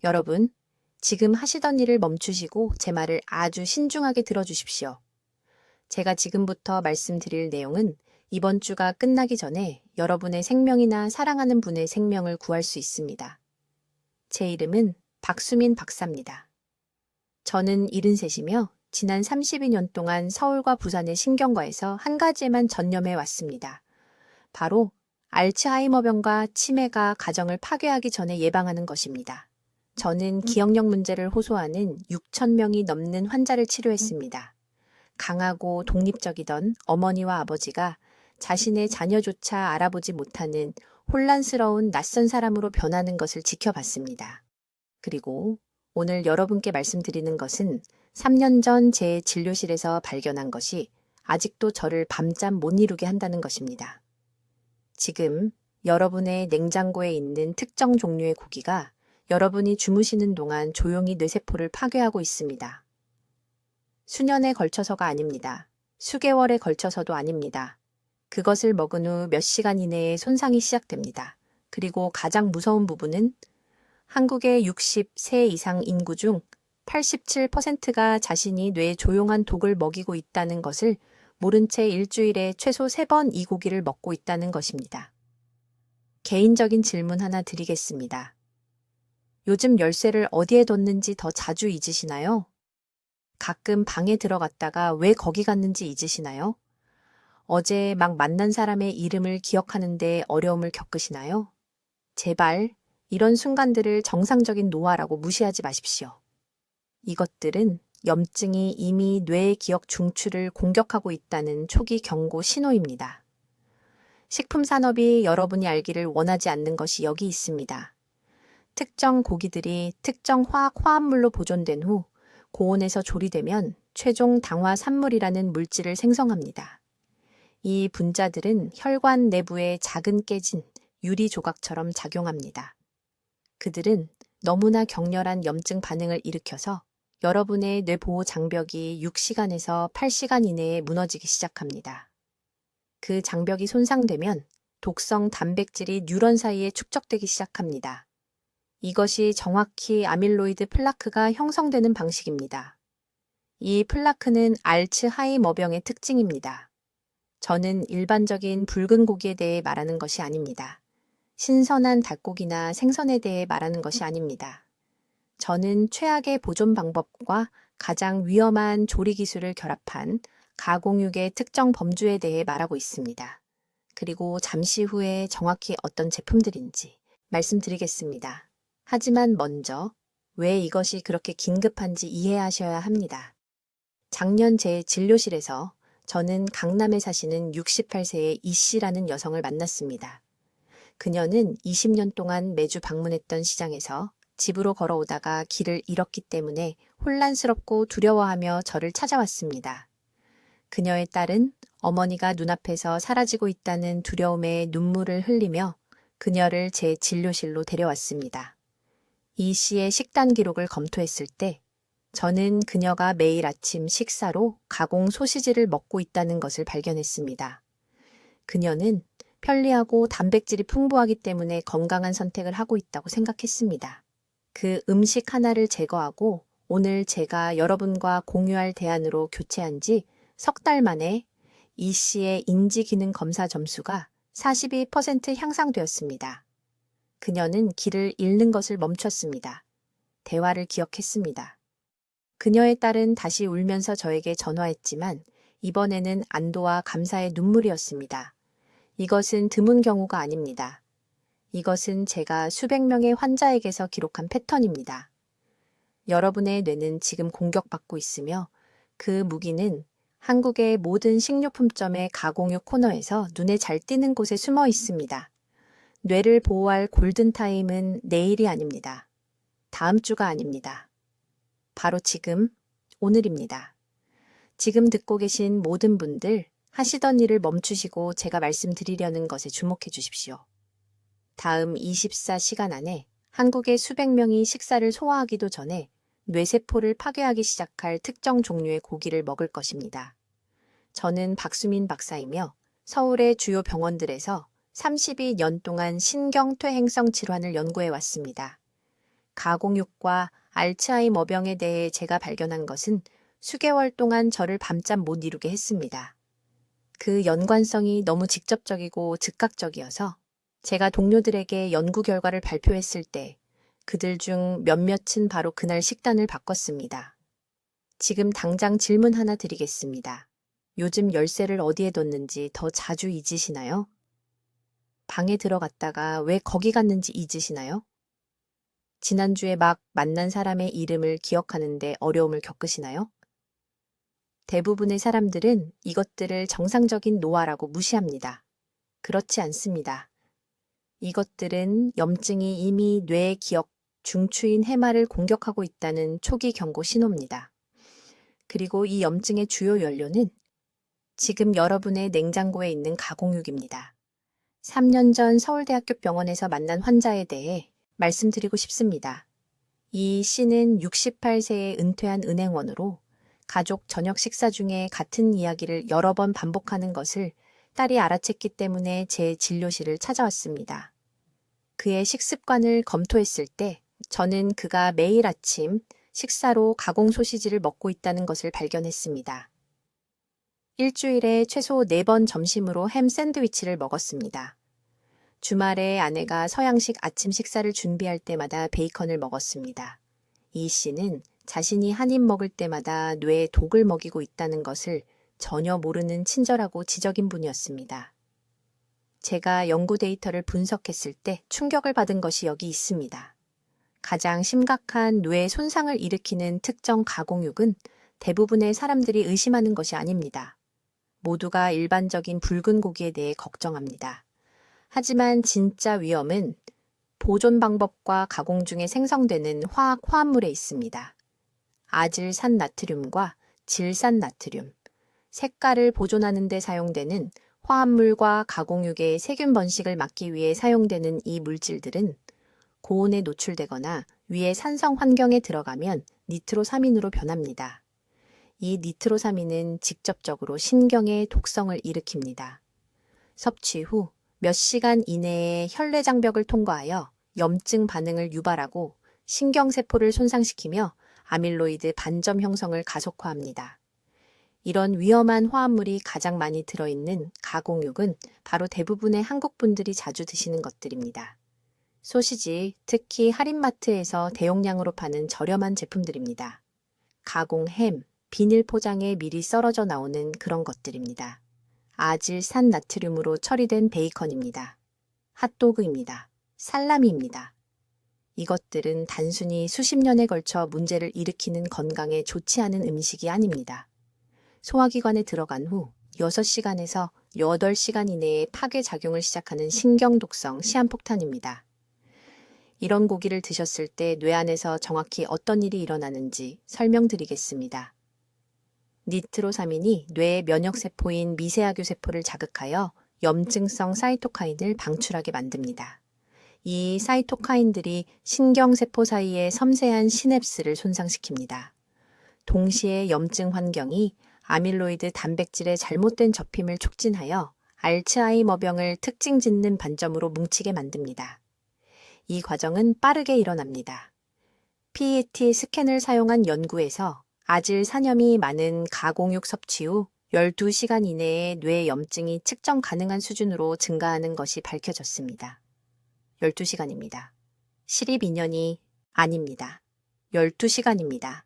여러분, 지금 하시던 일을 멈추시고 제 말을 아주 신중하게 들어주십시오. 제가 지금부터 말씀드릴 내용은 이번 주가 끝나기 전에 여러분의 생명이나 사랑하는 분의 생명을 구할 수 있습니다. 제 이름은 박수민 박사입니다. 저는 73이며 지난 32년 동안 서울과 부산의 신경과에서 한 가지에만 전념해 왔습니다. 바로 알츠하이머병과 치매가 가정을 파괴하기 전에 예방하는 것입니다. 저는 기억력 문제를 호소하는 6,000명이 넘는 환자를 치료했습니다. 강하고 독립적이던 어머니와 아버지가 자신의 자녀조차 알아보지 못하는 혼란스러운 낯선 사람으로 변하는 것을 지켜봤습니다. 그리고 오늘 여러분께 말씀드리는 것은 3년 전 제 진료실에서 발견한 것이 아직도 저를 밤잠 못 이루게 한다는 것입니다. 지금 여러분의 냉장고에 있는 특정 종류의 고기가 여러분이 주무시는 동안 조용히 뇌세포를 파괴하고 있습니다. 수년에 걸쳐서가 아닙니다. 수개월에 걸쳐서도 아닙니다. 그것을 먹은 후 몇 시간 이내에 손상이 시작됩니다. 그리고 가장 무서운 부분은 한국의 60세 이상 인구 중 87%가 자신이 뇌에 조용한 독을 먹이고 있다는 것을 모른 채 일주일에 최소 3번 이 고기를 먹고 있다는 것입니다. 개인적인 질문 하나 드리겠습니다. 요즘 열쇠를 어디에 뒀는지 더 자주 잊으시나요? 가끔 방에 들어갔다가 왜 거기 갔는지 잊으시나요? 어제 막 만난 사람의 이름을 기억하는데 어려움을 겪으시나요? 제발 이런 순간들을 정상적인 노화라고 무시하지 마십시오. 이것들은 염증이 이미 뇌의 기억 중추를 공격하고 있다는 초기 경고 신호입니다. 식품 산업이 여러분이 알기를 원하지 않는 것이 여기 있습니다. 특정 고기들이 특정 화합물로 보존된 후 고온에서 조리되면 최종 당화산물이라는 물질을 생성합니다. 이 분자들은 혈관 내부에 작은 깨진 유리 조각처럼 작용합니다. 그들은 너무나 격렬한 염증 반응을 일으켜서 여러분의 뇌보호 장벽이 6시간에서 8시간 이내에 무너지기 시작합니다. 그 장벽이 손상되면 독성 단백질이 뉴런 사이에 축적되기 시작합니다. 이것이 정확히 아밀로이드 플라크가 형성되는 방식입니다. 이 플라크는 알츠하이머병의 특징입니다. 저는 일반적인 붉은 고기에 대해 말하는 것이 아닙니다. 신선한 닭고기나 생선에 대해 말하는 것이 아닙니다. 저는 최악의 보존 방법과 가장 위험한 조리 기술을 결합한 가공육의 특정 범주에 대해 말하고 있습니다. 그리고 잠시 후에 정확히 어떤 제품들인지 말씀드리겠습니다. 하지만 먼저 왜 이것이 그렇게 긴급한지 이해하셔야 합니다. 작년 제 진료실에서 저는 강남에 사시는 68세의 이 씨라는 여성을 만났습니다. 그녀는 20년 동안 매주 방문했던 시장에서 집으로 걸어오다가 길을 잃었기 때문에 혼란스럽고 두려워하며 저를 찾아왔습니다. 그녀의 딸은 어머니가 눈앞에서 사라지고 있다는 두려움에 눈물을 흘리며 그녀를 제 진료실로 데려왔습니다. 이 씨의 식단 기록을 검토했을 때 저는 그녀가 매일 아침 식사로 가공 소시지를 먹고 있다는 것을 발견했습니다. 그녀는 편리하고 단백질이 풍부하기 때문에 건강한 선택을 하고 있다고 생각했습니다. 그 음식 하나를 제거하고 오늘 제가 여러분과 공유할 대안으로 교체한 지 석 달 만에 이 씨의 인지 기능 검사 점수가 42% 향상되었습니다. 그녀는 길을 잃는 것을 멈췄습니다. 대화를 기억했습니다. 그녀의 딸은 다시 울면서 저에게 전화했지만 이번에는 안도와 감사의 눈물이었습니다. 이것은 드문 경우가 아닙니다. 이것은 제가 수백 명의 환자에게서 기록한 패턴입니다. 여러분의 뇌는 지금 공격받고 있으며 그 무기는 한국의 모든 식료품점의 가공육 코너에서 눈에 잘 띄는 곳에 숨어 있습니다. 뇌를 보호할 골든타임은 내일이 아닙니다. 다음 주가 아닙니다. 바로 지금, 오늘입니다. 지금 듣고 계신 모든 분들, 하시던 일을 멈추시고 제가 말씀드리려는 것에 주목해 주십시오. 다음 24시간 안에 한국의 수백 명이 식사를 소화하기도 전에 뇌세포를 파괴하기 시작할 특정 종류의 고기를 먹을 것입니다. 저는 박수민 박사이며 서울의 주요 병원들에서 32년 동안 신경퇴행성 질환을 연구해 왔습니다. 가공육과 알츠하이머병에 대해 제가 발견한 것은 수개월 동안 저를 밤잠 못 이루게 했습니다. 그 연관성이 너무 직접적이고 즉각적이어서 제가 동료들에게 연구 결과를 발표했을 때 그들 중 몇몇은 바로 그날 식단을 바꿨습니다. 지금 당장 질문 하나 드리겠습니다. 요즘 열쇠를 어디에 뒀는지 더 자주 잊으시나요? 방에 들어갔다가 왜 거기 갔는지 잊으시나요? 지난주에 막 만난 사람의 이름을 기억하는데 어려움을 겪으시나요? 대부분의 사람들은 이것들을 정상적인 노화라고 무시합니다. 그렇지 않습니다. 이것들은 염증이 이미 뇌의 기억, 중추인 해마를 공격하고 있다는 초기 경고 신호입니다. 그리고 이 염증의 주요 연료는 지금 여러분의 냉장고에 있는 가공육입니다. 3년 전 서울대학교 병원에서 만난 환자에 대해 말씀드리고 싶습니다. 이 씨는 68세의 은퇴한 은행원으로 가족 저녁 식사 중에 같은 이야기를 여러 번 반복하는 것을 딸이 알아챘기 때문에 제 진료실을 찾아왔습니다. 그의 식습관을 검토했을 때 저는 그가 매일 아침 식사로 가공 소시지를 먹고 있다는 것을 발견했습니다. 일주일에 최소 4번 점심으로 햄 샌드위치를 먹었습니다. 주말에 아내가 서양식 아침 식사를 준비할 때마다 베이컨을 먹었습니다. 이 씨는 자신이 한 입 먹을 때마다 뇌에 독을 먹이고 있다는 것을 전혀 모르는 친절하고 지적인 분이었습니다. 제가 연구 데이터를 분석했을 때 충격을 받은 것이 여기 있습니다. 가장 심각한 뇌 손상을 일으키는 특정 가공육은 대부분의 사람들이 의심하는 것이 아닙니다. 모두가 일반적인 붉은 고기에 대해 걱정합니다. 하지만 진짜 위험은 보존 방법과 가공 중에 생성되는 화학 화합물에 있습니다. 아질산나트륨과 질산나트륨, 색깔을 보존하는 데 사용되는 화합물과 가공육의 세균 번식을 막기 위해 사용되는 이 물질들은 고온에 노출되거나 위의 산성 환경에 들어가면 니트로사민으로 변합니다. 이 니트로사민은 직접적으로 신경에 독성을 일으킵니다. 섭취 후 몇 시간 이내에 혈내장벽을 통과하여 염증 반응을 유발하고 신경세포를 손상시키며 아밀로이드 반점 형성을 가속화합니다. 이런 위험한 화합물이 가장 많이 들어있는 가공육은 바로 대부분의 한국 분들이 자주 드시는 것들입니다. 소시지, 특히 할인마트에서 대용량으로 파는 저렴한 제품들입니다. 가공 햄, 비닐 포장에 미리 썰어져 나오는 그런 것들입니다. 아질산나트륨으로 처리된 베이컨입니다. 핫도그입니다. 살라미입니다. 이것들은 단순히 수십 년에 걸쳐 문제를 일으키는 건강에 좋지 않은 음식이 아닙니다. 소화기관에 들어간 후 6시간에서 8시간 이내에 파괴작용을 시작하는 신경독성 시한폭탄입니다. 이런 고기를 드셨을 때 뇌 안에서 정확히 어떤 일이 일어나는지 설명드리겠습니다. 니트로사민이 뇌의 면역세포인 미세하교 세포를 자극하여 염증성 사이토카인을 방출하게 만듭니다. 이 사이토카인들이 신경세포 사이의 섬세한 시냅스를 손상시킵니다. 동시에 염증 환경이 아밀로이드 단백질의 잘못된 접힘을 촉진하여 알츠하이머병을 특징 짓는 반점으로 뭉치게 만듭니다. 이 과정은 빠르게 일어납니다. PET 스캔을 사용한 연구에서 아질산염이 많은 가공육 섭취 후 12시간 이내에 뇌 염증이 측정 가능한 수준으로 증가하는 것이 밝혀졌습니다. 12시간입니다. 시립2년이 아닙니다. 12시간입니다.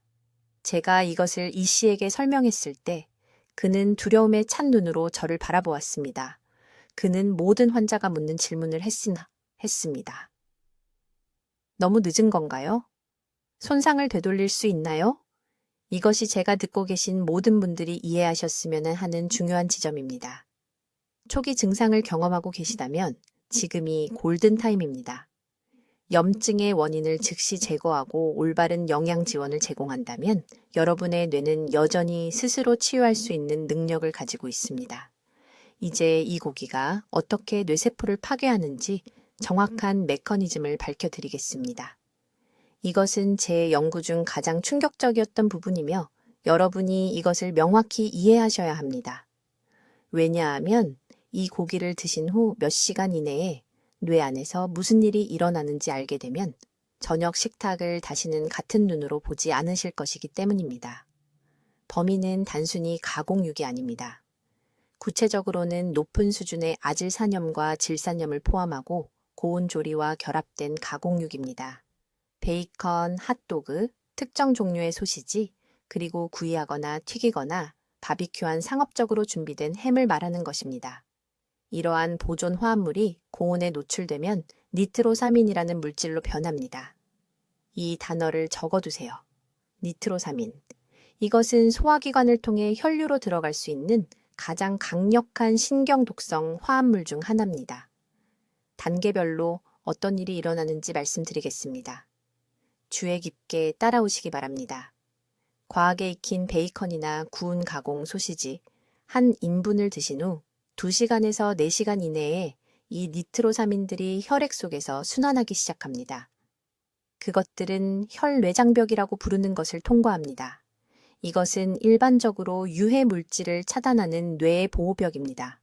제가 이것을 이 씨에게 설명했을 때 그는 두려움에 찬 눈으로 저를 바라보았습니다. 그는 모든 환자가 묻는 질문을 했습니다. 너무 늦은 건가요? 손상을 되돌릴 수 있나요? 이것이 제가 듣고 계신 모든 분들이 이해하셨으면 하는 중요한 지점입니다. 초기 증상을 경험하고 계시다면 지금이 골든타임입니다. 염증의 원인을 즉시 제거하고 올바른 영양 지원을 제공한다면 여러분의 뇌는 여전히 스스로 치유할 수 있는 능력을 가지고 있습니다. 이제 이 고기가 어떻게 뇌세포를 파괴하는지 정확한 메커니즘을 밝혀드리겠습니다. 이것은 제 연구 중 가장 충격적이었던 부분이며 여러분이 이것을 명확히 이해하셔야 합니다. 왜냐하면 이 고기를 드신 후 몇 시간 이내에 뇌 안에서 무슨 일이 일어나는지 알게 되면 저녁 식탁을 다시는 같은 눈으로 보지 않으실 것이기 때문입니다. 범인은 단순히 가공육이 아닙니다. 구체적으로는 높은 수준의 아질산염과 질산염을 포함하고 고온 조리와 결합된 가공육입니다. 베이컨, 핫도그, 특정 종류의 소시지, 그리고 구이하거나 튀기거나 바비큐한 상업적으로 준비된 햄을 말하는 것입니다. 이러한 보존 화합물이 고온에 노출되면 니트로사민이라는 물질로 변합니다. 이 단어를 적어두세요. 니트로사민. 이것은 소화기관을 통해 혈류로 들어갈 수 있는 가장 강력한 신경 독성 화합물 중 하나입니다. 단계별로 어떤 일이 일어나는지 말씀드리겠습니다. 주의 깊게 따라오시기 바랍니다. 과하게 익힌 베이컨이나 구운 가공 소시지 한 인분을 드신 후 2시간에서 4시간 이내에 이 니트로사민들이 혈액 속에서 순환하기 시작합니다. 그것들은 혈뇌장벽이라고 부르는 것을 통과합니다. 이것은 일반적으로 유해 물질을 차단하는 뇌의 보호벽입니다.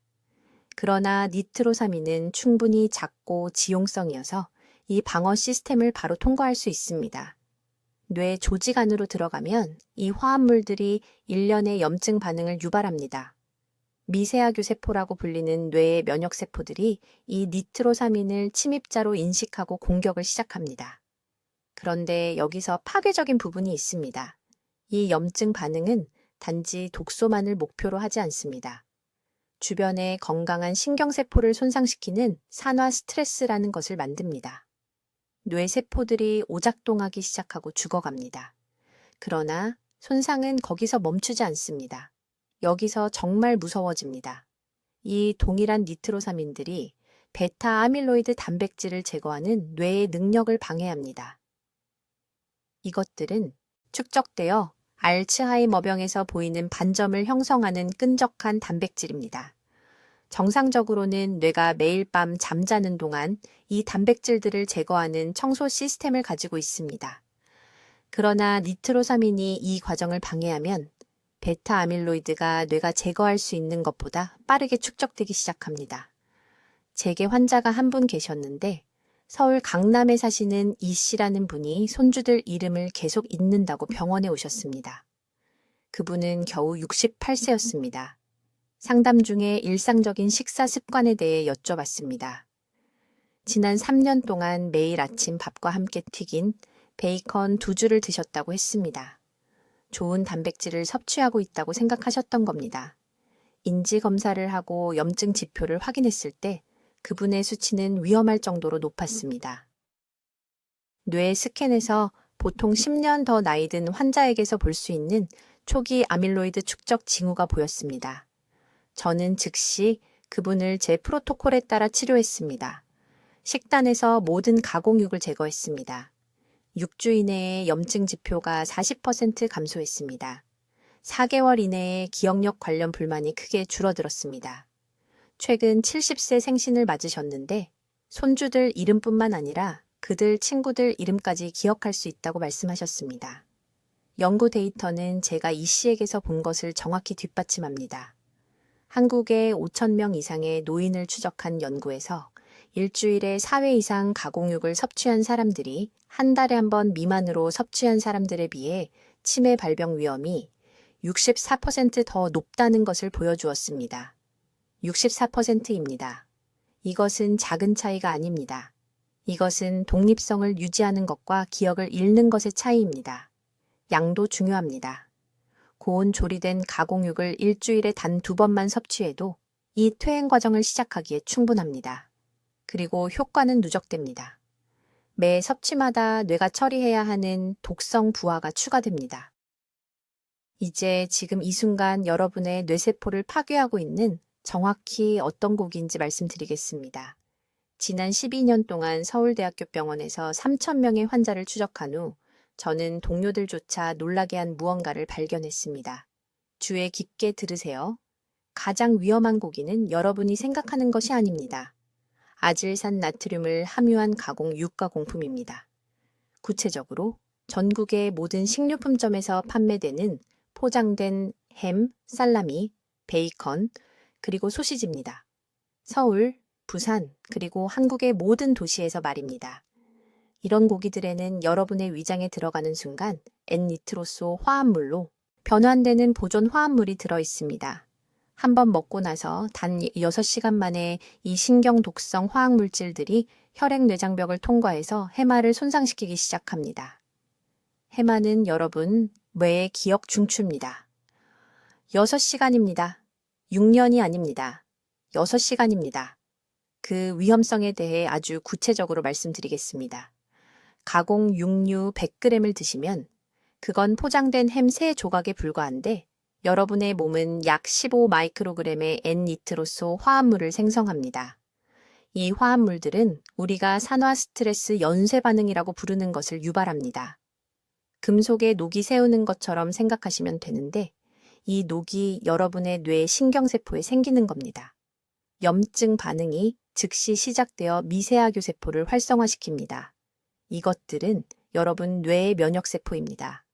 그러나 니트로사민은 충분히 작고 지용성이어서 이 방어 시스템을 바로 통과할 수 있습니다. 뇌 조직 안으로 들어가면 이 화합물들이 일련의 염증 반응을 유발합니다. 미세하교 세포라고 불리는 뇌의 면역세포들이 이 니트로사민을 침입자로 인식하고 공격을 시작합니다. 그런데 여기서 파괴적인 부분이 있습니다. 이 염증 반응은 단지 독소만을 목표로 하지 않습니다. 주변의 건강한 신경세포를 손상시키는 산화 스트레스라는 것을 만듭니다. 뇌세포들이 오작동하기 시작하고 죽어갑니다. 그러나 손상은 거기서 멈추지 않습니다. 여기서 정말 무서워집니다. 이 동일한 니트로사민들이 베타 아밀로이드 단백질을 제거하는 뇌의 능력을 방해합니다. 이것들은 축적되어 알츠하이머병에서 보이는 반점을 형성하는 끈적한 단백질입니다. 정상적으로는 뇌가 매일 밤 잠자는 동안 이 단백질들을 제거하는 청소 시스템을 가지고 있습니다. 그러나 니트로사민이 이 과정을 방해하면 베타 아밀로이드가 뇌가 제거할 수 있는 것보다 빠르게 축적되기 시작합니다. 제게 환자가 한 분 계셨는데 서울 강남에 사시는 이 씨라는 분이 손주들 이름을 계속 잊는다고 병원에 오셨습니다. 그분은 겨우 68세였습니다. 상담 중에 일상적인 식사 습관에 대해 여쭤봤습니다. 지난 3년 동안 매일 아침 밥과 함께 튀긴 베이컨 2주를 드셨다고 했습니다. 좋은 단백질을 섭취하고 있다고 생각하셨던 겁니다. 인지검사를 하고 염증 지표를 확인했을 때 그분의 수치는 위험할 정도로 높았습니다. 뇌 스캔에서 보통 10년 더 나이 든 환자에게서 볼 수 있는 초기 아밀로이드 축적 징후가 보였습니다. 저는 즉시 그분을 제 프로토콜에 따라 치료했습니다. 식단에서 모든 가공육을 제거했습니다. 6주 이내에 염증 지표가 40% 감소했습니다. 4개월 이내에 기억력 관련 불만이 크게 줄어들었습니다. 최근 70세 생신을 맞으셨는데 손주들 이름뿐만 아니라 그들 친구들 이름까지 기억할 수 있다고 말씀하셨습니다. 연구 데이터는 제가 이 씨에게서 본 것을 정확히 뒷받침합니다. 한국의 5,000명 이상의 노인을 추적한 연구에서 일주일에 4회 이상 가공육을 섭취한 사람들이 한 달에 한 번 미만으로 섭취한 사람들에 비해 치매 발병 위험이 64% 더 높다는 것을 보여주었습니다. 64%입니다. 이것은 작은 차이가 아닙니다. 이것은 독립성을 유지하는 것과 기억을 잃는 것의 차이입니다. 양도 중요합니다. 고온 조리된 가공육을 일주일에 단 2번만 섭취해도 이 퇴행 과정을 시작하기에 충분합니다. 그리고 효과는 누적됩니다. 매 섭취마다 뇌가 처리해야 하는 독성 부하가 추가됩니다. 이제 지금 이 순간 여러분의 뇌세포를 파괴하고 있는 정확히 어떤 곡인지 말씀드리겠습니다. 지난 12년 동안 서울대학교 병원에서 3,000명의 환자를 추적한 후 저는 동료들조차 놀라게 한 무언가를 발견했습니다. 주의 깊게 들으세요. 가장 위험한 고기는 여러분이 생각하는 것이 아닙니다. 아질산 나트륨을 함유한 가공 유가공품입니다. 구체적으로 전국의 모든 식료품점에서 판매되는 포장된 햄, 살라미, 베이컨, 그리고 소시지입니다. 서울, 부산, 그리고 한국의 모든 도시에서 말입니다. 이런 고기들에는 여러분의 위장에 들어가는 순간 N니트로소 화합물로 변환되는 보존 화합물이 들어 있습니다. 한번 먹고 나서 단 6시간 만에 이 신경 독성 화학 물질들이 혈액 내장벽을 통과해서 해마를 손상시키기 시작합니다. 해마는 여러분 뇌의 기억 중추입니다. 6시간입니다. 6년이 아닙니다. 6시간입니다. 그 위험성에 대해 아주 구체적으로 말씀드리겠습니다. 가공 육류 100g을 드시면 그건 포장된 햄 3조각에 불과한데 여러분의 몸은 약 15 마이크로그램의 N니트로소 화합물을 생성합니다. 이 화합물들은 우리가 산화 스트레스 연쇄 반응이라고 부르는 것을 유발합니다. 금속에 녹이 새우는 것처럼 생각하시면 되는데 이 녹이 여러분의 뇌 신경세포에 생기는 겁니다. 염증 반응이 즉시 시작되어 미세하교 세포를 활성화시킵니다. 이것들은 여러분 뇌의 면역세포입니다.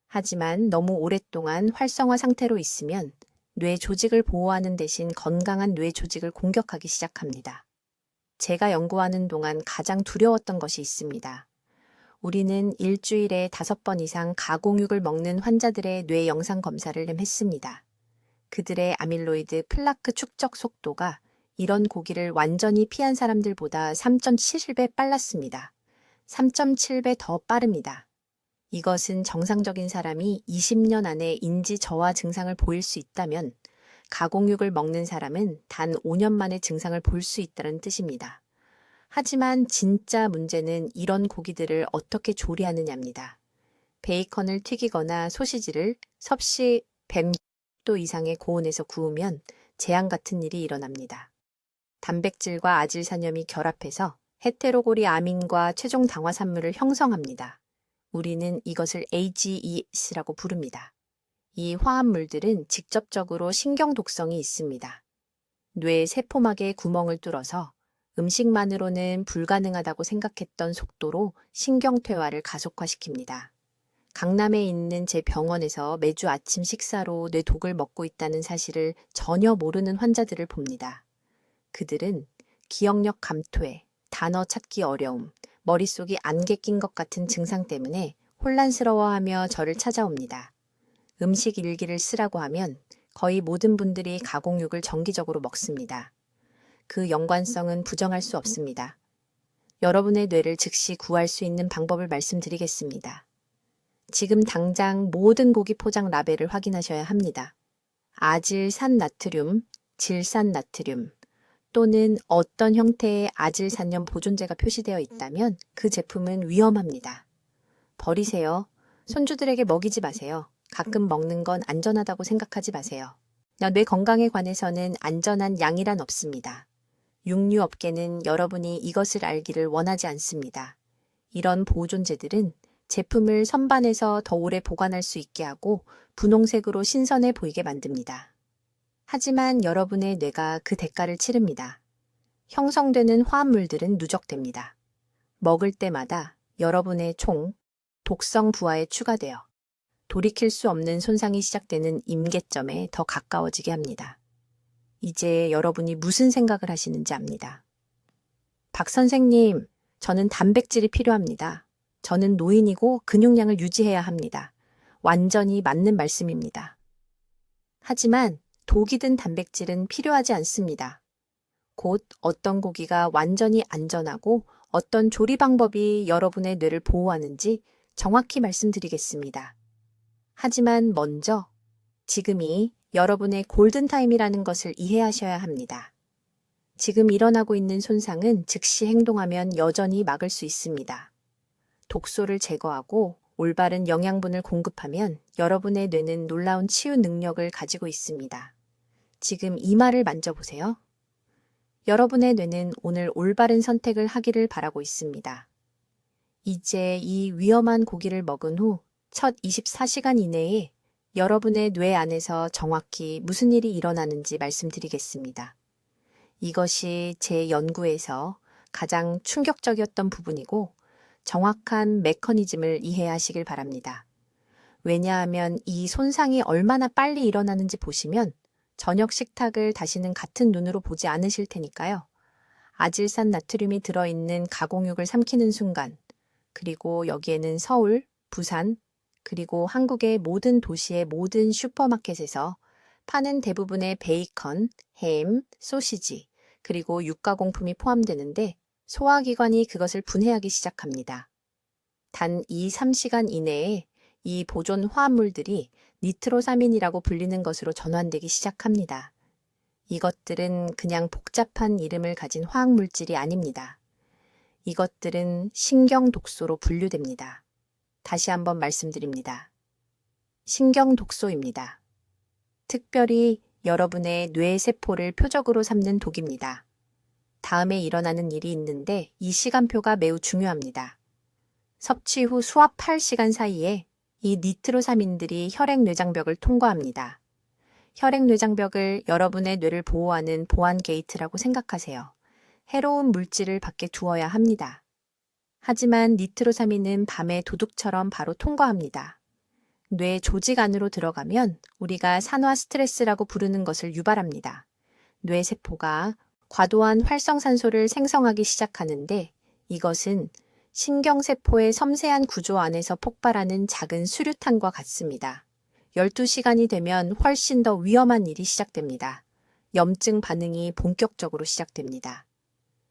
하지만 너무 오랫동안 활성화 상태로 있으면 뇌 조직을 보호하는 대신 건강한 뇌 조직을 공격하기 시작합니다. 제가 연구하는 동안 가장 두려웠던 것이 있습니다. 우리는 일주일에 5번 이상 가공육을 먹는 환자들의 뇌 영상 검사를 했습니다. 그들의 아밀로이드 플라크 축적 속도가 이런 고기를 완전히 피한 사람들보다 3.7배 빨랐습니다. 3.7배 더 빠릅니다. 이것은 정상적인 사람이 20년 안에 인지 저하 증상을 보일 수 있다면 가공육을 먹는 사람은 단 5년 만에 증상을 볼 수 있다는 뜻입니다. 하지만 진짜 문제는 이런 고기들을 어떻게 조리하느냐입니다. 베이컨을 튀기거나 소시지를 섭씨 100도 이상의 고온에서 구우면 재앙 같은 일이 일어납니다. 단백질과 아질산염이 결합해서 헤테로고리 아민과 최종 당화산물을 형성합니다. 우리는 이것을 AGEs라고 부릅니다. 이 화합물들은 직접적으로 신경 독성이 있습니다. 뇌 세포막에 구멍을 뚫어서 음식만으로는 불가능하다고 생각했던 속도로 신경퇴화를 가속화시킵니다. 강남에 있는 제 병원에서 매주 아침 식사로 뇌 독을 먹고 있다는 사실을 전혀 모르는 환자들을 봅니다. 그들은 기억력 감퇴, 단어 찾기 어려움, 머릿속이 안개 낀 것 같은 증상 때문에 혼란스러워하며 저를 찾아옵니다. 음식 일기를 쓰라고 하면 거의 모든 분들이 가공육을 정기적으로 먹습니다. 그 연관성은 부정할 수 없습니다. 여러분의 뇌를 즉시 구할 수 있는 방법을 말씀드리겠습니다. 지금 당장 모든 고기 포장 라벨을 확인하셔야 합니다. 아질산나트륨, 질산나트륨 또는 어떤 형태의 아질산염 보존제가 표시되어 있다면 그 제품은 위험합니다. 버리세요. 손주들에게 먹이지 마세요. 가끔 먹는 건 안전하다고 생각하지 마세요. 뇌 건강에 관해서는 안전한 양이란 없습니다. 육류업계는 여러분이 이것을 알기를 원하지 않습니다. 이런 보존제들은 제품을 선반에서 더 오래 보관할 수 있게 하고 분홍색으로 신선해 보이게 만듭니다. 하지만 여러분의 뇌가 그 대가를 치릅니다. 형성되는 화합물들은 누적됩니다. 먹을 때마다 여러분의 총 독성 부하에 추가되어 돌이킬 수 없는 손상이 시작되는 임계점에 더 가까워지게 합니다. 이제 여러분이 무슨 생각을 하시는지 압니다. 박 선생님, 저는 단백질이 필요합니다. 저는 노인이고 근육량을 유지해야 합니다. 완전히 맞는 말씀입니다. 하지만 독이 든 단백질은 필요하지 않습니다. 곧 어떤 고기가 완전히 안전하고 어떤 조리 방법이 여러분의 뇌를 보호하는지 정확히 말씀드리겠습니다. 하지만 먼저 지금이 여러분의 골든타임이라는 것을 이해하셔야 합니다. 지금 일어나고 있는 손상은 즉시 행동하면 여전히 막을 수 있습니다. 독소를 제거하고 올바른 영양분을 공급하면 여러분의 뇌는 놀라운 치유 능력을 가지고 있습니다. 지금 이마를 만져보세요. 여러분의 뇌는 오늘 올바른 선택을 하기를 바라고 있습니다. 이제 이 위험한 고기를 먹은 후 첫 24시간 이내에 여러분의 뇌 안에서 정확히 무슨 일이 일어나는지 말씀드리겠습니다. 이것이 제 연구에서 가장 충격적이었던 부분이고 정확한 메커니즘을 이해하시길 바랍니다. 왜냐하면 이 손상이 얼마나 빨리 일어나는지 보시면 저녁 식탁을 다시는 같은 눈으로 보지 않으실 테니까요. 아질산 나트륨이 들어있는 가공육을 삼키는 순간 그리고 여기에는 서울, 부산, 그리고 한국의 모든 도시의 모든 슈퍼마켓에서 파는 대부분의 베이컨, 햄, 소시지, 그리고 육가공품이 포함되는데 소화기관이 그것을 분해하기 시작합니다. 단 2~3시간 이내에 이 보존 화합물들이 니트로사민이라고 불리는 것으로 전환되기 시작합니다. 이것들은 그냥 복잡한 이름을 가진 화학물질이 아닙니다. 이것들은 신경독소로 분류됩니다. 다시 한번 말씀드립니다. 신경독소입니다. 특별히 여러분의 뇌세포를 표적으로 삼는 독입니다. 다음에 일어나는 일이 있는데 이 시간표가 매우 중요합니다. 섭취 후 수압 8시간 사이에 이 니트로사민들이 혈액뇌장벽을 통과합니다. 혈액뇌장벽을 여러분의 뇌를 보호하는 보안 게이트라고 생각하세요. 해로운 물질을 밖에 두어야 합니다. 하지만 니트로사민은 밤의 도둑처럼 바로 통과합니다. 뇌 조직 안으로 들어가면 우리가 산화 스트레스라고 부르는 것을 유발합니다. 뇌세포가 과도한 활성산소를 생성하기 시작하는데 이것은 신경세포의 섬세한 구조 안에서 폭발하는 작은 수류탄과 같습니다. 12시간이 되면 훨씬 더 위험한 일이 시작됩니다. 염증 반응이 본격적으로 시작됩니다.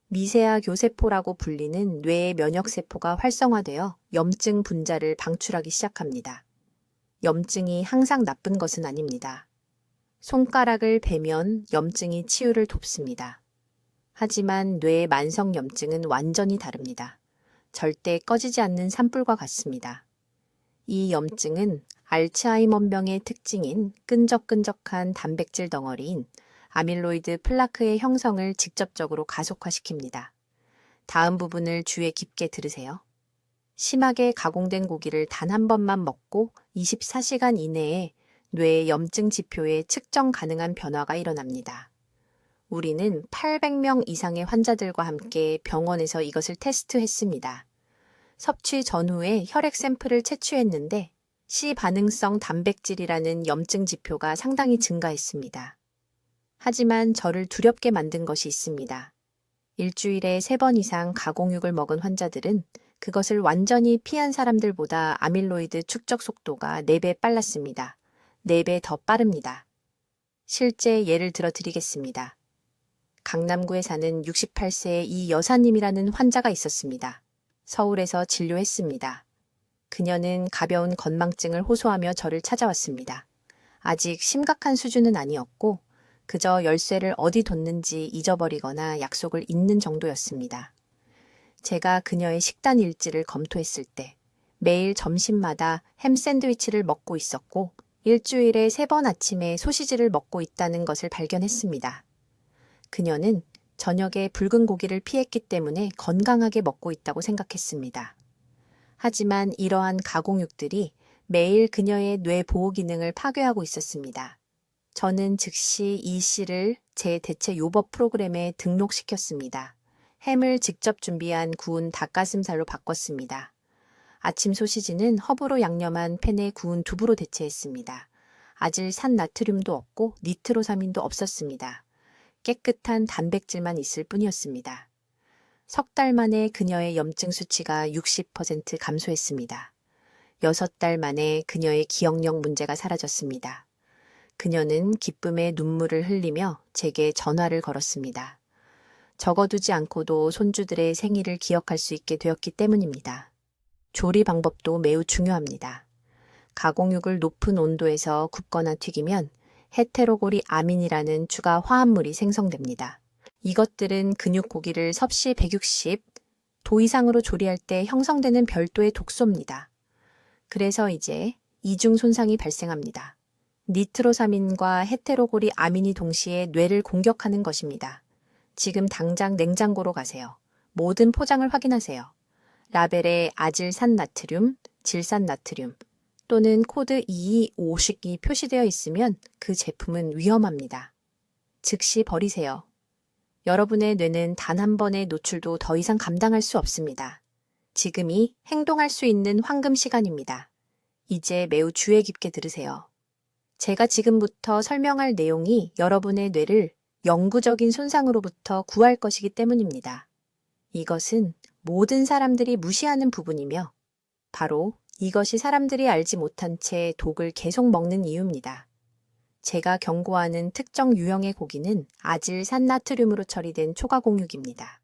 미세아 교세포라고 불리는 뇌의 면역세포가 활성화되어 염증 분자를 방출하기 시작합니다. 염증이 항상 나쁜 것은 아닙니다. 손가락을 베면 염증이 치유를 돕습니다. 하지만 뇌의 만성 염증은 완전히 다릅니다. 절대 꺼지지 않는 산불과 같습니다. 이 염증은 알츠하이머병의 특징인 끈적끈적한 단백질 덩어리인 아밀로이드 플라크의 형성을 직접적으로 가속화시킵니다. 다음 부분을 주의 깊게 들으세요. 심하게 가공된 고기를 단 한 번만 먹고 24시간 이내에 뇌의 염증 지표에 측정 가능한 변화가 일어납니다. 우리는 800명 이상의 환자들과 함께 병원에서 이것을 테스트했습니다. 섭취 전후에 혈액 샘플을 채취했는데 C반응성 단백질이라는 염증 지표가 상당히 증가했습니다. 하지만 저를 두렵게 만든 것이 있습니다. 일주일에 3번 이상 가공육을 먹은 환자들은 그것을 완전히 피한 사람들보다 아밀로이드 축적 속도가 4배 빨랐습니다. 4배 더 빠릅니다. 실제 예를 들어 드리겠습니다. 강남구에 사는 68세의 이 여사님이라는 환자가 있었습니다. 서울에서 진료했습니다. 그녀는 가벼운 건망증을 호소하며 저를 찾아왔습니다. 아직 심각한 수준은 아니었고 그저 열쇠를 어디 뒀는지 잊어버리거나 약속을 잊는 정도였습니다. 제가 그녀의 식단 일지를 검토했을 때 매일 점심마다 햄 샌드위치를 먹고 있었고 일주일에 3번 아침에 소시지를 먹고 있다는 것을 발견했습니다. 그녀는 저녁에 붉은 고기를 피했기 때문에 건강하게 먹고 있다고 생각했습니다. 하지만 이러한 가공육들이 매일 그녀의 뇌 보호 기능을 파괴하고 있었습니다. 저는 즉시 이 씨를 제 대체 요법 프로그램에 등록시켰습니다. 햄을 직접 준비한 구운 닭가슴살로 바꿨습니다. 아침 소시지는 허브로 양념한 팬에 구운 두부로 대체했습니다. 아질산 나트륨도 없고 니트로사민도 없었습니다. 깨끗한 단백질만 있을 뿐이었습니다. 석 달 만에 그녀의 염증 수치가 60% 감소했습니다. 6달 만에 그녀의 기억력 문제가 사라졌습니다. 그녀는 기쁨의 눈물을 흘리며 제게 전화를 걸었습니다. 적어두지 않고도 손주들의 생일을 기억할 수 있게 되었기 때문입니다. 조리 방법도 매우 중요합니다. 가공육을 높은 온도에서 굽거나 튀기면 헤테로고리 아민이라는 추가 화합물이 생성됩니다. 이것들은 근육 고기를 섭씨 160도 이상으로 조리할 때 형성되는 별도의 독소입니다. 그래서 이제 이중 손상이 발생합니다. 니트로사민과 헤테로고리 아민이 동시에 뇌를 공격하는 것입니다. 지금 당장 냉장고로 가세요. 모든 포장을 확인하세요. 라벨에 아질산나트륨, 질산나트륨 또는 코드 225식이 표시되어 있으면 그 제품은 위험합니다. 즉시 버리세요. 여러분의 뇌는 단 한 번의 노출도 더 이상 감당할 수 없습니다. 지금이 행동할 수 있는 황금 시간입니다. 이제 매우 주의 깊게 들으세요. 제가 지금부터 설명할 내용이 여러분의 뇌를 영구적인 손상으로부터 구할 것이기 때문입니다. 이것은 모든 사람들이 무시하는 부분이며 바로 이것이 사람들이 알지 못한 채 독을 계속 먹는 이유입니다. 제가 경고하는 특정 유형의 고기는 아질산나트륨으로 처리된 초과공육입니다.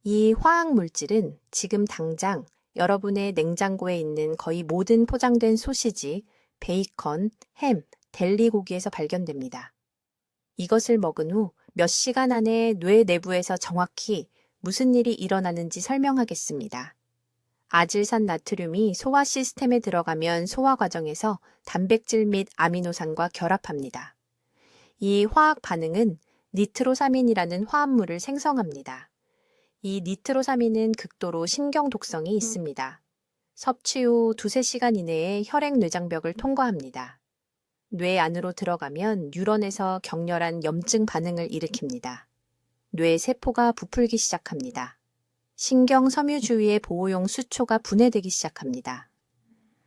이 화학물질은 지금 당장 여러분의 냉장고에 있는 거의 모든 포장된 소시지, 베이컨, 햄, 델리 고기에서 발견됩니다. 이것을 먹은 후 몇 시간 안에 뇌 내부에서 정확히 무슨 일이 일어나는지 설명하겠습니다. 아질산 나트륨이 소화 시스템에 들어가면 소화 과정에서 단백질 및 아미노산과 결합합니다. 이 화학 반응은 니트로사민이라는 화합물을 생성합니다. 이 니트로사민은 극도로 신경 독성이 있습니다. 섭취 후 2~3시간 이내에 혈액 뇌장벽을 통과합니다. 뇌 안으로 들어가면 뉴런에서 격렬한 염증 반응을 일으킵니다. 뇌 세포가 부풀기 시작합니다. 신경 섬유 주위의 보호용 수초가 분해되기 시작합니다.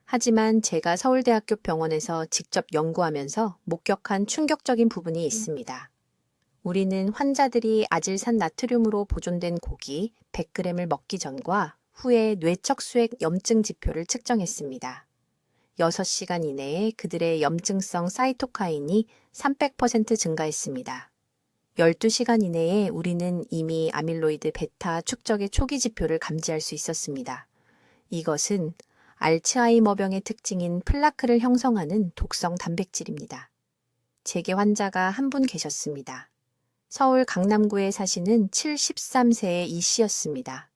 하지만 제가 서울대학교 병원에서 직접 연구하면서 목격한 충격적인 부분이 있습니다. 우리는 환자들이 아질산 나트륨으로 보존된 고기 100g을 먹기 전과 후에 뇌척수액 염증 지표를 측정했습니다. 6시간 이내에 그들의 염증성 사이토카인이 300% 증가했습니다. 12시간 이내에 우리는 이미 아밀로이드 베타 축적의 초기 지표를 감지할 수 있었습니다. 이것은 알츠하이머병의 특징인 플라크를 형성하는 독성 단백질입니다. 재계 환자가 한 분 계셨습니다. 서울 강남구에 사시는 73세의 이 씨였습니다.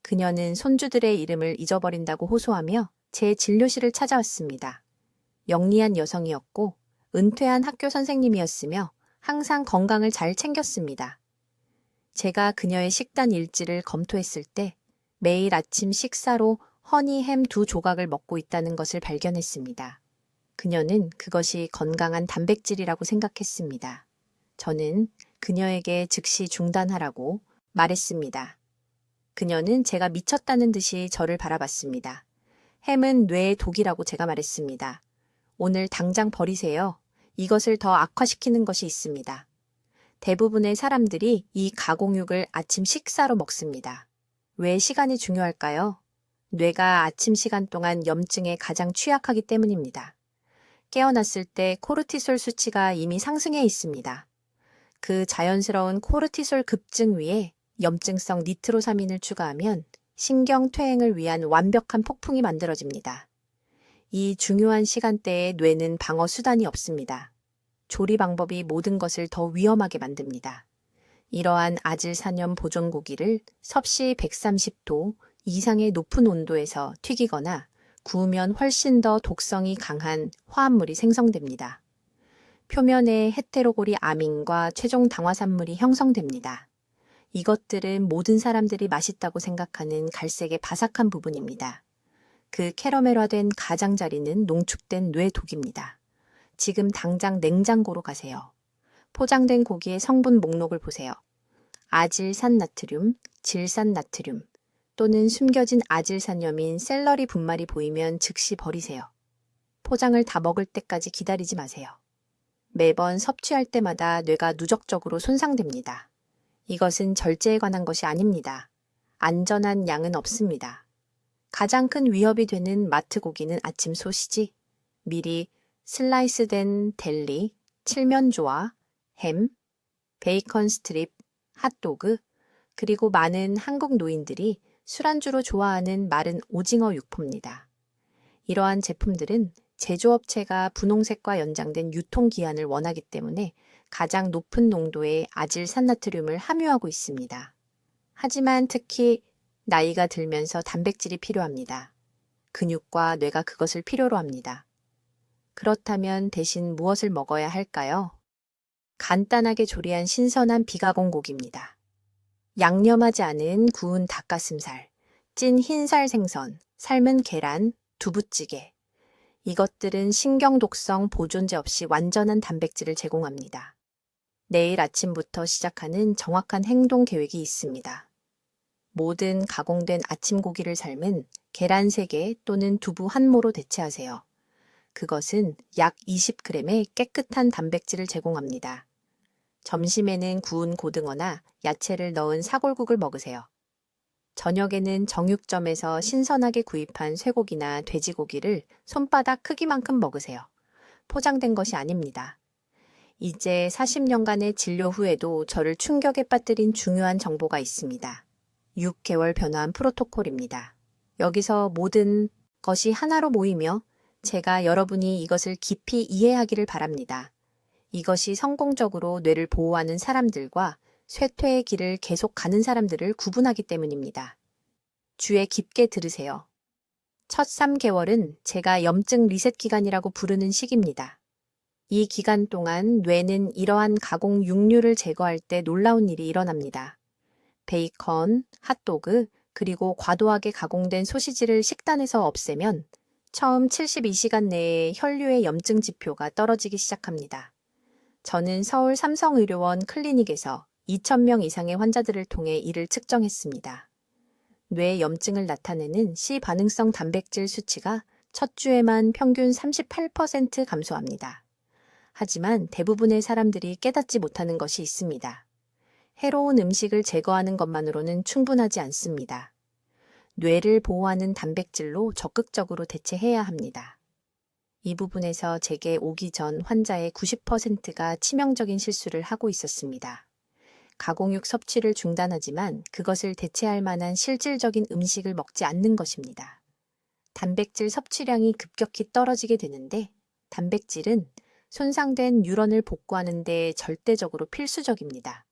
그녀는 손주들의 이름을 잊어버린다고 호소하며 제 진료실을 찾아왔습니다. 영리한 여성이었고 은퇴한 학교 선생님이었으며 항상 건강을 잘 챙겼습니다. 제가 그녀의 식단 일지를 검토했을 때 매일 아침 식사로 허니햄 2조각을 먹고 있다는 것을 발견했습니다. 그녀는 그것이 건강한 단백질이라고 생각했습니다. 저는 그녀에게 즉시 중단하라고 말했습니다. 그녀는 제가 미쳤다는 듯이 저를 바라봤습니다. 햄은 뇌의 독이라고 제가 말했습니다. 오늘 당장 버리세요. 이것을 더 악화시키는 것이 있습니다. 대부분의 사람들이 이 가공육을 아침 식사로 먹습니다. 왜 시간이 중요할까요? 뇌가 아침 시간 동안 염증에 가장 취약하기 때문입니다. 깨어났을 때 코르티솔 수치가 이미 상승해 있습니다. 그 자연스러운 코르티솔 급증 위에 염증성 니트로사민을 추가하면 신경 퇴행을 위한 완벽한 폭풍이 만들어집니다. 이 중요한 시간대에 뇌는 방어 수단이 없습니다. 조리 방법이 모든 것을 더 위험하게 만듭니다. 이러한 아질산염 보존 고기를 섭씨 130도 이상의 높은 온도에서 튀기거나 구우면 훨씬 더 독성이 강한 화합물이 생성됩니다. 표면에 헤테로고리 아민과 최종 당화산물이 형성됩니다. 이것들은 모든 사람들이 맛있다고 생각하는 갈색의 바삭한 부분입니다. 그 캐러멜화된 가장자리는 농축된 뇌독입니다. 지금 당장 냉장고로 가세요. 포장된 고기의 성분 목록을 보세요. 아질산나트륨, 질산나트륨 또는 숨겨진 아질산염인 샐러리 분말이 보이면 즉시 버리세요. 포장을 다 먹을 때까지 기다리지 마세요. 매번 섭취할 때마다 뇌가 누적적으로 손상됩니다. 이것은 절제에 관한 것이 아닙니다. 안전한 양은 없습니다. 가장 큰 위협이 되는 마트 고기는 아침 소시지, 미리 슬라이스된 델리, 칠면조와 햄, 베이컨 스트립, 핫도그, 그리고 많은 한국 노인들이 술안주로 좋아하는 마른 오징어 육포입니다. 이러한 제품들은 제조업체가 분홍색과 연장된 유통기한을 원하기 때문에 가장 높은 농도의 아질산나트륨을 함유하고 있습니다. 하지만 특히 나이가 들면서 단백질이 필요합니다. 근육과 뇌가 그것을 필요로 합니다. 그렇다면 대신 무엇을 먹어야 할까요? 간단하게 조리한 신선한 비가공 고기입니다. 양념하지 않은 구운 닭가슴살, 찐 흰살 생선, 삶은 계란, 두부찌개. 이것들은 신경독성 보존제 없이 완전한 단백질을 제공합니다. 내일 아침부터 시작하는 정확한 행동 계획이 있습니다. 모든 가공된 아침 고기를 삶은 계란 3개 또는 두부 1모로 대체하세요. 그것은 약 20g의 깨끗한 단백질을 제공합니다. 점심에는 구운 고등어나 야채를 넣은 사골국을 먹으세요. 저녁에는 정육점에서 신선하게 구입한 쇠고기나 돼지고기를 손바닥 크기만큼 먹으세요. 포장된 것이 아닙니다. 이제 40년간의 진료 후에도 저를 충격에 빠뜨린 중요한 정보가 있습니다. 6개월 변화한 프로토콜입니다. 여기서 모든 것이 하나로 모이며 제가 여러분이 이것을 깊이 이해하기를 바랍니다. 이것이 성공적으로 뇌를 보호하는 사람들과 쇠퇴의 길을 계속 가는 사람들을 구분하기 때문입니다. 주의 깊게 들으세요. 첫 3개월은 제가 염증 리셋 기간이라고 부르는 시기입니다. 이 기간 동안 뇌는 이러한 가공 육류를 제거할 때 놀라운 일이 일어납니다. 베이컨, 핫도그, 그리고 과도하게 가공된 소시지를 식단에서 없애면 처음 72시간 내에 혈류의 염증 지표가 떨어지기 시작합니다. 저는 서울 삼성의료원 클리닉에서 2,000명 이상의 환자들을 통해 이를 측정했습니다. 뇌 염증을 나타내는 시반응성 단백질 수치가 첫 주에만 평균 38% 감소합니다. 하지만 대부분의 사람들이 깨닫지 못하는 것이 있습니다. 해로운 음식을 제거하는 것만으로는 충분하지 않습니다. 뇌를 보호하는 단백질로 적극적으로 대체해야 합니다. 이 부분에서 제게 오기 전 환자의 90%가 치명적인 실수를 하고 있었습니다. 가공육 섭취를 중단하지만 그것을 대체할 만한 실질적인 음식을 먹지 않는 것입니다. 단백질 섭취량이 급격히 떨어지게 되는데 단백질은 손상된 뉴런을 복구하는 데 절대적으로 필수적입니다.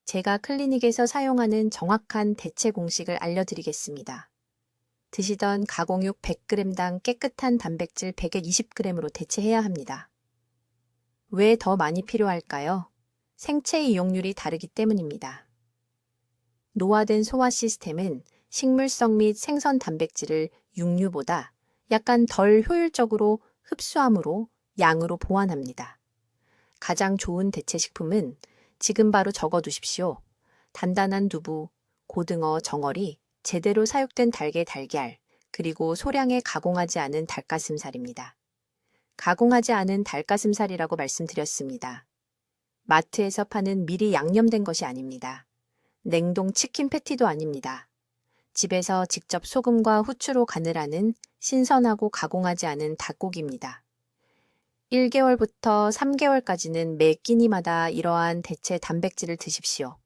제가 클리닉에서 사용하는 정확한 대체 공식을 알려드리겠습니다. 드시던 가공육 100g당 깨끗한 단백질 120g으로 대체해야 합니다. 왜 더 많이 필요할까요? 생체 이용률이 다르기 때문입니다. 노화된 소화 시스템은 식물성 및 생선 단백질을 육류보다 약간 덜 효율적으로 흡수함으로 양으로 보완합니다. 가장 좋은 대체 식품은 지금 바로 적어두십시오. 단단한 두부, 고등어, 정어리, 제대로 사육된 닭의 달걀, 그리고 소량의 가공하지 않은 닭가슴살입니다. 가공하지 않은 닭가슴살이라고 말씀드렸습니다. 마트에서 파는 미리 양념된 것이 아닙니다. 냉동 치킨 패티도 아닙니다. 집에서 직접 소금과 후추로 간을 하는 신선하고 가공하지 않은 닭고기입니다. 1개월부터 3개월까지는 매 끼니마다 이러한 대체 단백질을 드십시오.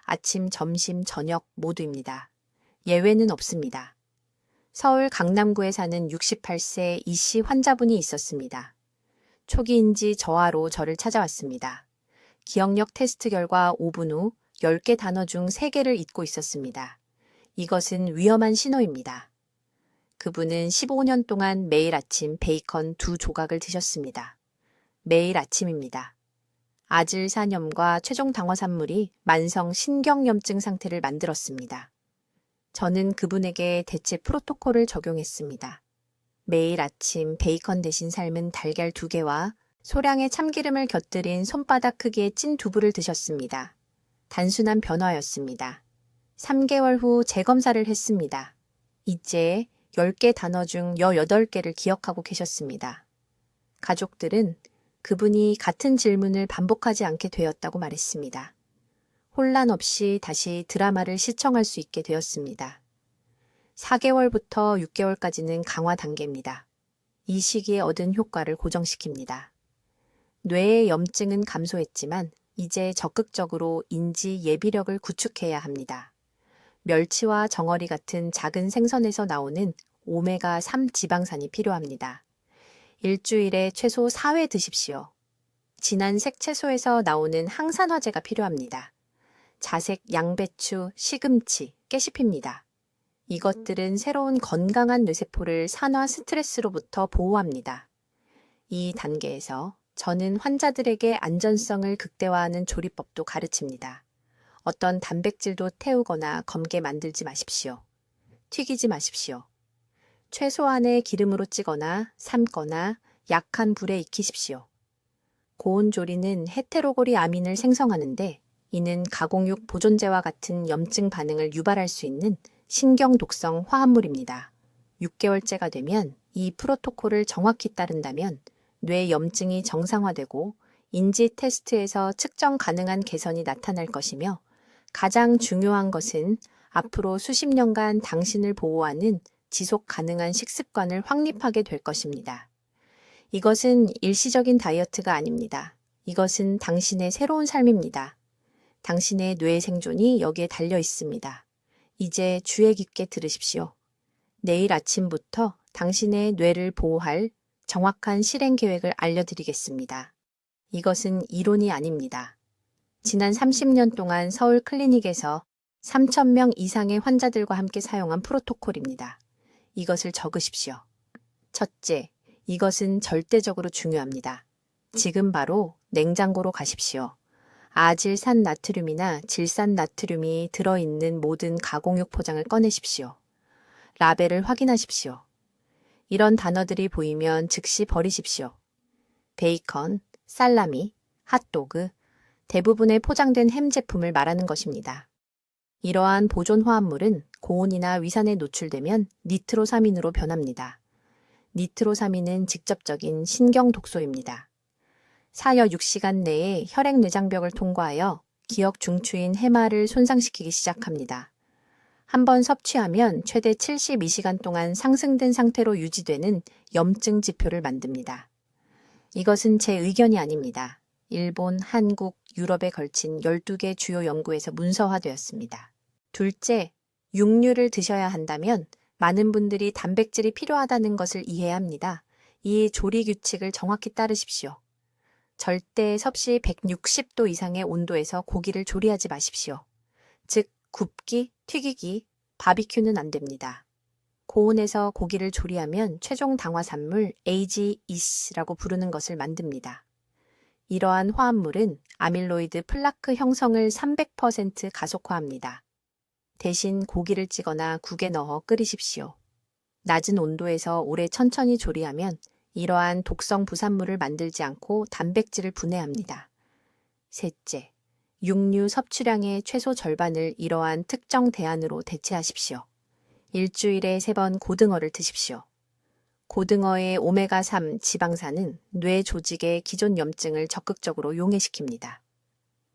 아침, 점심, 저녁 모두입니다. 예외는 없습니다. 서울 강남구에 사는 68세 이씨 환자분이 있었습니다. 초기인지 저하로 저를 찾아왔습니다. 기억력 테스트 결과 5분 후 10개 단어 중 3개를 잊고 있었습니다. 이것은 위험한 신호입니다. 그분은 15년 동안 매일 아침 베이컨 2조각을 드셨습니다. 매일 아침입니다. 아질산염과 최종 당화산물이 만성 신경염증 상태를 만들었습니다. 저는 그분에게 대체 프로토콜을 적용했습니다. 매일 아침 베이컨 대신 삶은 달걀 2개와 소량의 참기름을 곁들인 손바닥 크기의 찐 두부를 드셨습니다. 단순한 변화였습니다. 3개월 후 재검사를 했습니다. 이제 10개 단어 중 18개를 기억하고 계셨습니다. 가족들은 그분이 같은 질문을 반복하지 않게 되었다고 말했습니다. 혼란 없이 다시 드라마를 시청할 수 있게 되었습니다. 4개월부터 6개월까지는 강화 단계입니다. 이 시기에 얻은 효과를 고정시킵니다. 뇌의 염증은 감소했지만 이제 적극적으로 인지 예비력을 구축해야 합니다. 멸치와 정어리 같은 작은 생선에서 나오는 오메가3 지방산이 필요합니다. 일주일에 최소 4회 드십시오. 진한 색채소에서 나오는 항산화제가 필요합니다. 자색 양배추, 시금치, 깨씹힙니다. 이것들은 새로운 건강한 뇌세포를 산화 스트레스로부터 보호합니다. 이 단계에서 저는 환자들에게 안전성을 극대화하는 조리법도 가르칩니다. 어떤 단백질도 태우거나 검게 만들지 마십시오. 튀기지 마십시오. 최소한의 기름으로 찌거나 삶거나 약한 불에 익히십시오. 고온 조리는 헤테로고리 아민을 생성하는데 이는 가공육 보존제와 같은 염증 반응을 유발할 수 있는 신경 독성 화합물입니다. 6개월째가 되면 이 프로토콜을 정확히 따른다면 뇌 염증이 정상화되고 인지 테스트에서 측정 가능한 개선이 나타날 것이며 가장 중요한 것은 앞으로 수십 년간 당신을 보호하는 지속 가능한 식습관을 확립하게 될 것입니다. 이것은 일시적인 다이어트가 아닙니다. 이것은 당신의 새로운 삶입니다. 당신의 뇌 생존이 여기에 달려 있습니다. 이제 주의 깊게 들으십시오. 내일 아침부터 당신의 뇌를 보호할 정확한 실행 계획을 알려드리겠습니다. 이것은 이론이 아닙니다. 지난 30년 동안 서울 클리닉에서 3,000명 이상의 환자들과 함께 사용한 프로토콜입니다. 이것을 적으십시오. 첫째, 이것은 절대적으로 중요합니다. 지금 바로 냉장고로 가십시오. 아질산 나트륨이나 질산 나트륨이 들어있는 모든 가공육 포장을 꺼내십시오. 라벨을 확인하십시오. 이런 단어들이 보이면 즉시 버리십시오. 베이컨, 살라미, 핫도그, 대부분의 포장된 햄 제품을 말하는 것입니다. 이러한 보존 화합물은 고온이나 위산에 노출되면 니트로사민으로 변합니다. 니트로사민은 직접적인 신경 독소입니다. 사여 6시간 내에 혈액내장벽을 통과하여 기억 중추인 해마를 손상시키기 시작합니다. 한번 섭취하면 최대 72시간 동안 상승된 상태로 유지되는 염증 지표를 만듭니다. 이것은 제 의견이 아닙니다. 일본, 한국, 유럽에 걸친 12개 주요 연구에서 문서화되었습니다. 둘째, 육류를 드셔야 한다면 많은 분들이 단백질이 필요하다는 것을 이해해야 합니다. 이 조리 규칙을 정확히 따르십시오. 절대 섭씨 160도 이상의 온도에서 고기를 조리하지 마십시오. 즉, 굽기, 튀기기, 바비큐는 안 됩니다. 고온에서 고기를 조리하면 최종 당화산물 AGE라고 부르는 것을 만듭니다. 이러한 화합물은 아밀로이드 플라크 형성을 300% 가속화합니다. 대신 고기를 찌거나 국에 넣어 끓이십시오. 낮은 온도에서 오래 천천히 조리하면 이러한 독성 부산물을 만들지 않고 단백질을 분해합니다. 셋째, 육류 섭취량의 최소 절반을 이러한 특정 대안으로 대체하십시오. 일주일에 3번 고등어를 드십시오. 고등어의 오메가3 지방산은 뇌 조직의 기존 염증을 적극적으로 용해시킵니다.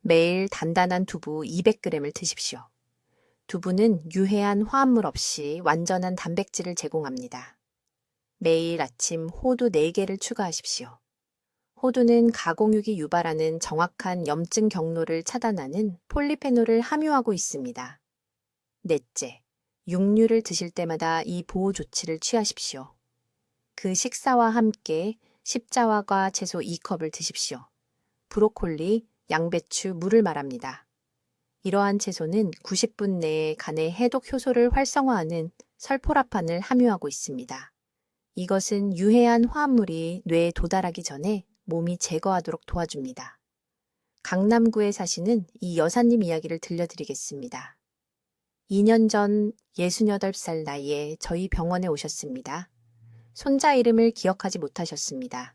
매일 단단한 두부 200g을 드십시오. 두부는 유해한 화합물 없이 완전한 단백질을 제공합니다. 매일 아침 호두 4개를 추가하십시오. 호두는 가공육이 유발하는 정확한 염증 경로를 차단하는 폴리페놀을 함유하고 있습니다. 넷째, 육류를 드실 때마다 이 보호 조치를 취하십시오. 그 식사와 함께 십자화과 채소 2컵을 드십시오. 브로콜리, 양배추, 물을 말합니다. 이러한 채소는 90분 내에 간의 해독 효소를 활성화하는 설포라판을 함유하고 있습니다. 이것은 유해한 화합물이 뇌에 도달하기 전에 몸이 제거하도록 도와줍니다. 강남구에 사시는 이 여사님 이야기를 들려드리겠습니다. 2년 전 68살 나이에 저희 병원에 오셨습니다. 손자 이름을 기억하지 못하셨습니다.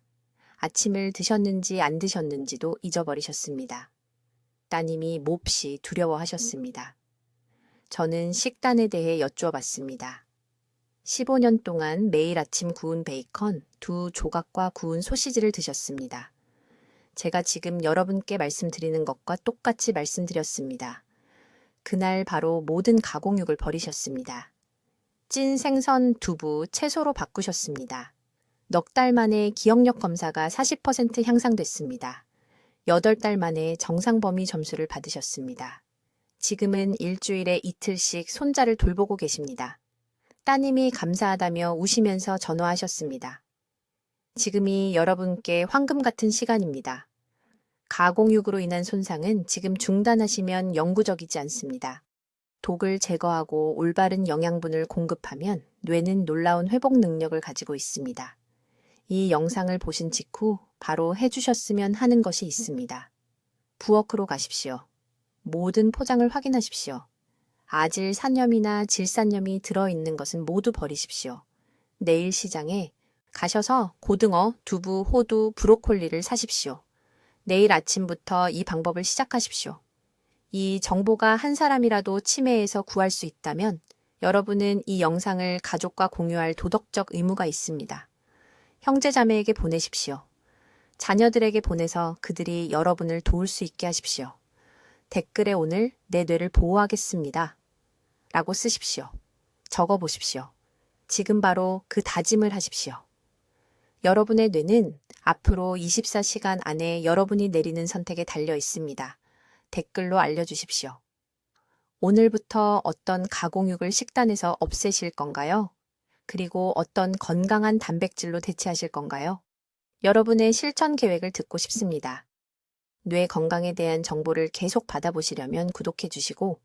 아침을 드셨는지 안 드셨는지도 잊어버리셨습니다. 따님이 몹시 두려워하셨습니다. 저는 식단에 대해 여쭈어봤습니다. 15년 동안 매일 아침 구운 베이컨 2조각과 구운 소시지를 드셨습니다. 제가 지금 여러분께 말씀드리는 것과 똑같이 말씀드렸습니다. 그날 바로 모든 가공육을 버리셨습니다. 찐 생선, 두부, 채소로 바꾸셨습니다. 넉 달 만에 기억력 검사가 40% 향상됐습니다. 8달 만에 정상 범위 점수를 받으셨습니다. 지금은 일주일에 이틀씩 손자를 돌보고 계십니다. 따님이 감사하다며 우시면서 전화하셨습니다. 지금이 여러분께 황금 같은 시간입니다. 가공육으로 인한 손상은 지금 중단하시면 영구적이지 않습니다. 독을 제거하고 올바른 영양분을 공급하면 뇌는 놀라운 회복 능력을 가지고 있습니다. 이 영상을 보신 직후 바로 해주셨으면 하는 것이 있습니다. 부엌으로 가십시오. 모든 포장을 확인하십시오. 아질산염이나 질산염이 들어있는 것은 모두 버리십시오. 내일 시장에 가셔서 고등어, 두부, 호두, 브로콜리를 사십시오. 내일 아침부터 이 방법을 시작하십시오. 이 정보가 한 사람이라도 치매에서 구할 수 있다면 여러분은 이 영상을 가족과 공유할 도덕적 의무가 있습니다. 형제자매에게 보내십시오. 자녀들에게 보내서 그들이 여러분을 도울 수 있게 하십시오. 댓글에 오늘 내 뇌를 보호하겠습니다. 라고 쓰십시오. 적어 보십시오. 지금 바로 그 다짐을 하십시오. 여러분의 뇌는 앞으로 24시간 안에 여러분이 내리는 선택에 달려 있습니다. 댓글로 알려주십시오. 오늘부터 어떤 가공육을 식단에서 없애실 건가요? 그리고 어떤 건강한 단백질로 대체하실 건가요? 여러분의 실천 계획을 듣고 싶습니다. 뇌 건강에 대한 정보를 계속 받아보시려면 구독해 주시고,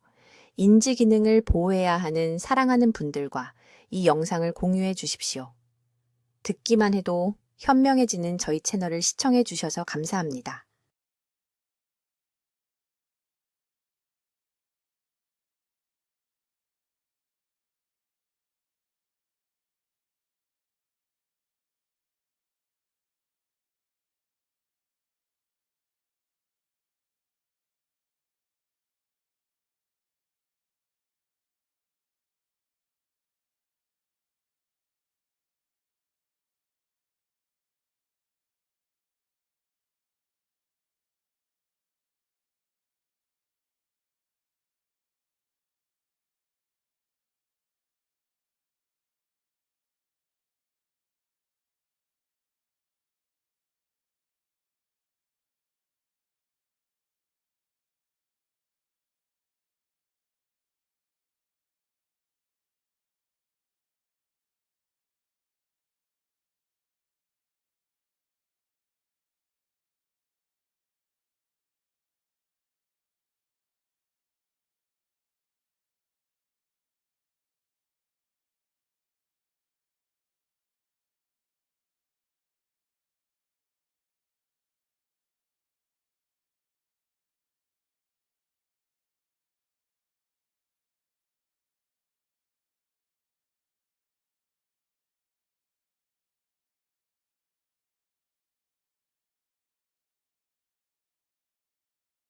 인지 기능을 보호해야 하는 사랑하는 분들과 이 영상을 공유해 주십시오. 듣기만 해도 현명해지는 저희 채널을 시청해 주셔서 감사합니다.